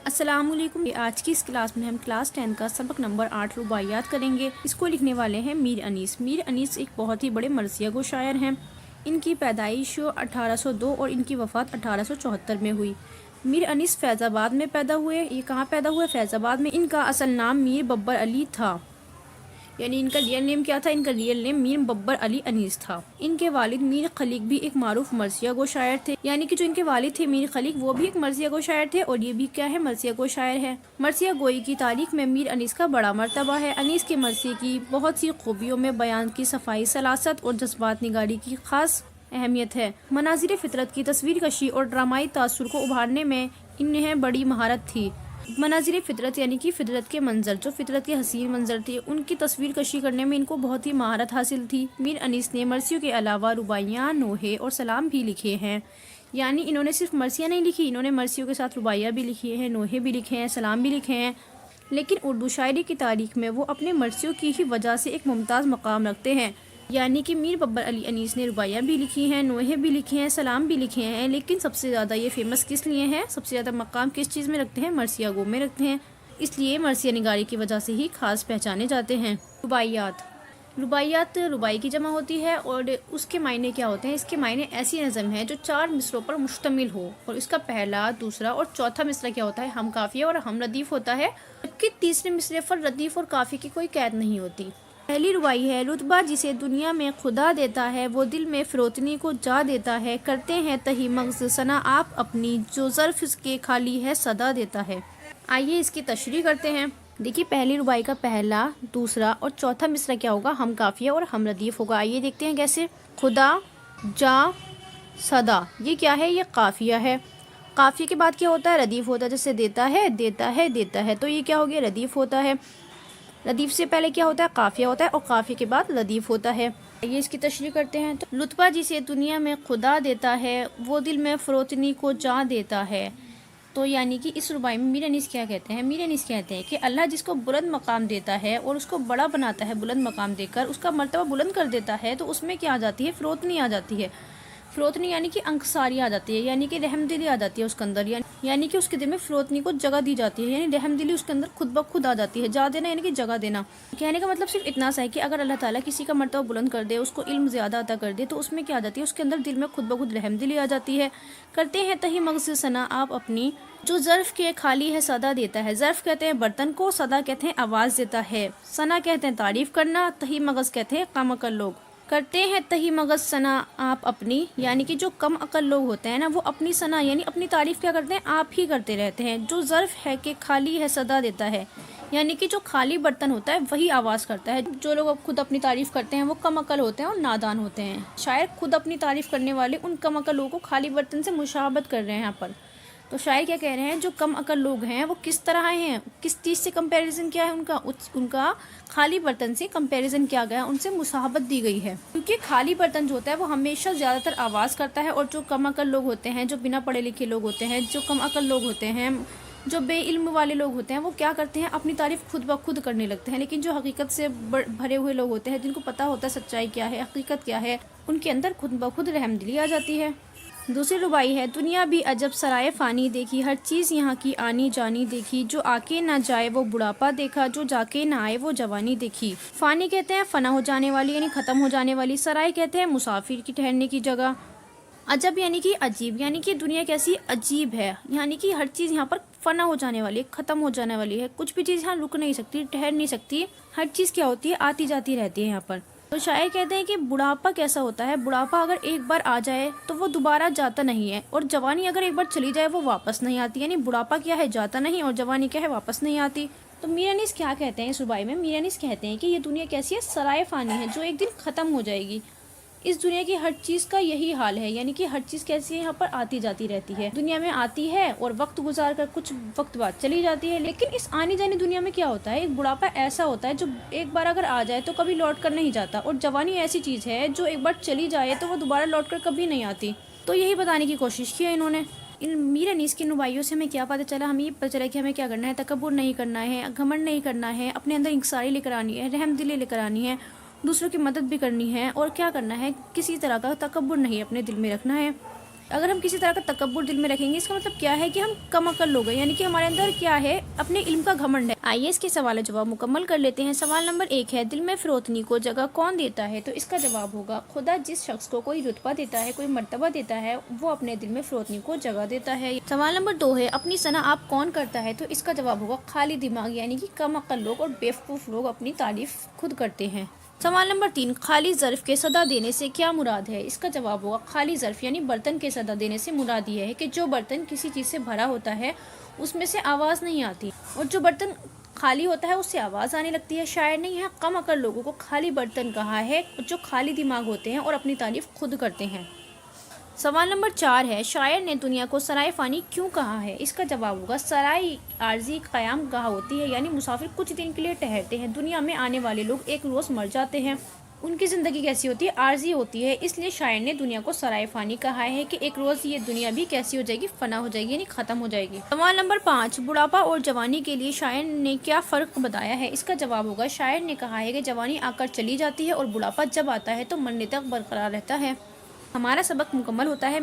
अस्सलामुअलैकुम। आज की इस क्लास में हम क्लास 10 का सबक नंबर 8 रुबाइयात करेंगे। इसको लिखने वाले हैं मीर अनीस। मीर अनीस एक बहुत ही बड़े मरसिया गो शायर हैं। इनकी पैदाइश 1802 और इनकी वफ़ात 1874 में हुई। मीर अनीस फैज़ाबाद में पैदा हुए। ये कहाँ पैदा हुए? फैज़ाबाद में। इनका असल नाम मीर बब्बर अली था, यानी इनका रियल नेम क्या था? इनका रियल नेम मीर बब्बर अली अनीस था। इनके वालिद मीर खलीक भी एक मारूफ मरसिया गो शायर थे, यानी कि जो इनके वालिद थे मीर खलीक, वो भी एक मरसिया गो शायर थे और ये भी क्या है? मरसिया गो शायर है। मरसिया गोई की तारीख में मीर अनीस का बड़ा मर्तबा है। अनीस के मरसिए की बहुत सी खूबियों में बयान की सफाई, सलासत और जज्बात निगारी की खास अहमियत है। मनाजिर फितरत की तस्वीर कशी और ड्रामाई तासुर को उभारने में इन्हें बड़ी महारत थी। मनाजिर फितरत यानी कि फितरत के मंजर, जो फितरत के हसीन मंजर थे, उनकी तस्वीर कशी करने में इनको बहुत ही महारत हासिल थी। मीर अनीस ने मरसियों के अलावा रुबाइयाँ, नोहे और सलाम भी लिखे हैं। यानी इन्होंने सिर्फ मरसियाँ नहीं लिखी, इन्होंने मरसियों के साथ रुबाइयाँ भी लिखी हैं, नोहे भी लिखे हैं, सलाम भी लिखे हैं। लेकिन उर्दू शायरी की तारीख में वो अपने मरसियों की ही वजह से एक मुमताज़ मकाम रखते हैं। यानी कि मीर बब्बर अली अनीस ने रुबाइयाँ भी लिखी हैं, नोहे भी लिखे हैं, सलाम भी लिखे हैं। लेकिन सबसे ज़्यादा ये फेमस किस लिए हैं? सबसे ज़्यादा मकाम किस चीज़ में रखते हैं? मरसिया गो में रखते हैं। इसलिए मरसिया निगारी की वजह से ही खास पहचाने जाते हैं। रुबाइयात। रुबाइयात रुबाई की जमा होती है और उसके मायने क्या होते हैं? इसके मायने ऐसी नज़म है जो 4 मिसरों पर मुश्तमिल हो और इसका पहला, दूसरा और चौथा मिसरा क्या होता है? हम काफिया और हम रदीफ होता है, जबकि तीसरे मिसरे पर रदीफ और काफी की कोई कैद नहीं होती। पहली रुबाई है, रुतबा जिसे दुनिया में खुदा देता है, वो दिल में फिरोतनी को जा देता है। करते हैं तही मगज़ सना आप अपनी, जो ज़र्फ़ इसके खाली है सदा देता है। आइए इसकी तशरीह करते हैं। देखिए, पहली रुबाई का पहला, दूसरा और चौथा मिसरा क्या होगा? हम काफिया और हम रदीफ होगा। आइए देखते हैं कैसे। खुदा, जा, सदा, ये क्या है? ये काफिया है। काफिया के बाद क्या होता है? रदीफ होता है। जैसे देता है, देता है, देता है, तो ये क्या हो गया? रदीफ होता है। रदीफ से पहले क्या होता है? काफिया होता है और काफिया के बाद लदीफ होता है। ये इसकी तशरीह करते हैं। तो लुत्फा जिसे दुनिया में खुदा देता है, वो दिल में फरोतनी को जा देता है। तो यानी कि इस रुबाई में मीर अनीस क्या कहते हैं? मीर अनीस कहते हैं कि अल्लाह जिसको बुलंद मकाम देता है और उसको बड़ा बनाता है, बुलंद मकाम देकर उसका मर्तबा बुलंद कर देता है, तो उसमें क्या आ जाती है? फरोतनी आ जाती है। फरोतनी यानी कि अंकसारी आ जाती है, यानी कि रहमदिली आ जाती है उसके अंदर, यानी कि उसके दिल में फरोतनी को जगह दी जाती है, यानी रहमदिली उसके अंदर खुद ब खुद आ जाती है। जा देना यानी कि जगह देना। कहने का मतलब सिर्फ इतना सा है कि अगर अल्लाह ताला किसी का मर्तबा बुलंद कर दे, उसको इल्म ज़्यादा अता कर दे, तो उसमें क्या आ जाती है? उसके अंदर दिल में खुद ब खुद रहमदिली आ जाती है। करते हैं तही मगज़ सना आप अपनी, जो ज़र्फ़ के खाली है सदा देता है। ज़र्फ़ कहते हैं बर्तन को, सदा कहते हैं आवाज़ देता है, सना कहते हैं तारीफ़ करना, तही मगज़ कहते हैं कम अकल लोग। करते हैं तही मगज़ सना आप अपनी, यानी कि जो कम अकल लोग होते हैं ना, वो अपनी सना यानी अपनी तारीफ़ क्या करते हैं? आप ही करते रहते हैं। जो ज़र्फ़ है कि खाली है सदा देता है, यानी कि जो खाली बर्तन होता है वही आवाज़ करता है। जो लोग खुद अपनी तारीफ़ करते हैं वो कम अकल होते हैं और नादान होते हैं। शायर खुद अपनी तारीफ़ करने वाले उन कम अकल लोगों को खाली बर्तन से मुशाबत कर रहे हैं यहाँ पर। तो शायर क्या कह रहे हैं? जो कम अकल लोग हैं वो किस तरह हैं, किस चीज़ से कंपैरिजन किया है उनका? उनका खाली बर्तन से कंपैरिजन किया गया, उनसे मुसाहबत दी गई है। क्योंकि खाली बर्तन जो होता है वो हमेशा ज़्यादातर आवाज़ करता है, और जो कम अकल लोग होते हैं, जो बिना पढ़े लिखे लोग होते हैं, जो कम अकल लोग होते हैं, जो बेइल्म वाले लोग होते हैं, वो क्या करते हैं? अपनी तारीफ़ खुद ब खुद करने लगते हैं। लेकिन जो हकीकत से भरे हुए लोग होते हैं, जिनको पता होता है सच्चाई क्या है, हकीकत क्या है, उनके अंदर खुद ब खुद रहमदिली आ जाती है। दूसरी रुबाई है, दुनिया भी अजब सराय फ़ानी देखी, हर चीज़ यहाँ की आनी जानी देखी, जो आके ना जाए वो बुढ़ापा देखा, जो जाके ना आए वो जवानी देखी। फ़ानी कहते हैं फ़ना हो जाने वाली, यानी ख़त्म हो जाने वाली। सराय कहते हैं मुसाफिर की ठहरने की जगह। अजब यानी कि अजीब, यानी कि दुनिया कैसी अजीब है, यानी कि हर चीज़ यहाँ पर फ़ना हो जाने वाली है, ख़त्म हो जाने वाली है। कुछ भी चीज़ यहाँ रुक नहीं सकती, ठहर नहीं सकती। हर चीज़ क्या होती है? आती जाती रहती है यहाँ पर। तो शायर कहते हैं कि बुढ़ापा कैसा होता है? बुढ़ापा अगर एक बार आ जाए तो वो दोबारा जाता नहीं है, और जवानी अगर एक बार चली जाए वो वापस नहीं आती। यानी बुढ़ापा क्या है? जाता नहीं, और जवानी क्या है? वापस नहीं आती। तो मीर अनीस क्या कहते हैं इस रुबाई में? मीर अनीस कहते हैं कि ये दुनिया कैसी है? सराय फ़ानी है, जो एक दिन ख़त्म हो जाएगी। इस दुनिया की हर चीज़ का यही हाल है, यानी कि हर चीज़ कैसी है? यहाँ पर आती जाती रहती है। दुनिया में आती है और वक्त गुजार कर कुछ वक्त बाद चली जाती है। लेकिन इस आनी जानी दुनिया में क्या होता है? एक बुढ़ापा ऐसा होता है जो एक बार अगर आ जाए तो कभी लौट कर नहीं जाता, और जवानी ऐसी चीज़ है जो एक बार चली जाए तो वो दोबारा लौट कर कभी नहीं आती। तो यही बताने की कोशिश की है इन्होंने। इन मीर अनीस की रुबाइयों से हमें क्या पता चला? हमें ये पता चला कि हमें क्या करना है? तकब्बुर नहीं करना है, घमंड नहीं करना है, अपने अंदर इंकसारी लेकर आनी है, रहमदिली लेकर आनी है, दूसरों की मदद भी करनी है, और क्या करना है? किसी तरह का तकब्बुर नहीं अपने दिल में रखना है। अगर हम किसी तरह का तकब्बुर दिल में रखेंगे, इसका मतलब क्या है कि हम कम अक्ल लोग हैं, यानी कि हमारे अंदर क्या है, अपने इल्म का घमंड है। आइए इसके सवाल जवाब मुकम्मल कर लेते हैं। सवाल नंबर 1 है, दिल में फिरौतनी को जगह कौन देता है? तो इसका जवाब होगा खुदा। जिस शख्स को कोई रुतबा देता है, कोई मर्तबा देता है, वो अपने दिल में फिरौतनी को जगह देता है। सवाल नंबर 2 है, अपनी सना आप कौन करता है? तो इसका जवाब होगा खाली दिमाग, यानी कि कम अक्ल लोग और बेवकूफ़ लोग अपनी तारीफ खुद करते हैं। सवाल नंबर 3, खाली ज़र्फ़ के सदा देने से क्या मुराद है? इसका जवाब होगा खाली ज़र्फ़ यानी बर्तन के सदा देने से मुराद ये है कि जो बर्तन किसी चीज़ से भरा होता है उसमें से आवाज़ नहीं आती, और जो बर्तन खाली होता है उससे आवाज़ आने लगती है। शायर ने यहाँ कम अक्ल लोगों को खाली बर्तन कहा है, जो खाली दिमाग होते हैं और अपनी तारीफ खुद करते हैं। सवाल नंबर 4 है, शायर ने दुनिया को सराय फ़ानी क्यों कहा है? इसका जवाब होगा सराय आर्जी क़याम गाह होती है, यानी मुसाफिर कुछ दिन के लिए ठहरते हैं। दुनिया में आने वाले लोग एक रोज़ मर जाते हैं, उनकी ज़िंदगी कैसी होती है? आर्जी होती है। इसलिए शायर ने दुनिया को सराय फ़ानी कहा है कि एक रोज़ ये दुनिया भी कैसी हो जाएगी, फ़ना हो जाएगी, यानी ख़त्म हो जाएगी। सवाल नंबर 5, बुढ़ापा और जवानी के लिए शायर ने क्या फ़र्क बताया है? इसका जवाब होगा शायर ने कहा है कि जवानी आकर चली जाती है और बुढ़ापा जब आता है तो मरने तक बरकरार रहता है। हमारा सबक मुकम्मल होता है।